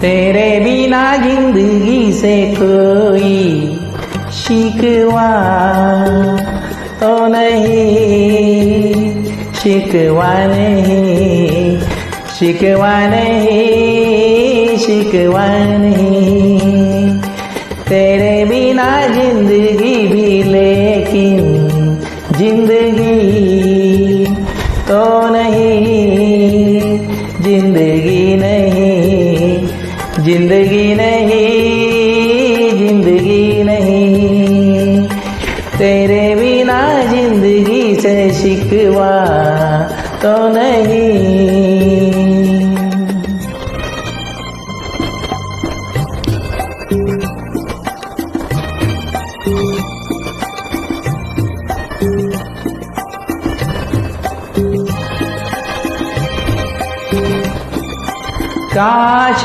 तेरे बिना जिंदगी से कोई शिकवा तो नहीं, शिकवा नहीं, शिकवा नहीं, शिकवा नहीं। तेरे बिना जिंदगी भी लेकिन जिंदगी तो नहीं, जिंदगी नहीं, जिंदगी नहीं, जिंदगी नहीं। तेरे बिना जिंदगी से शिकवा तो नहीं। काश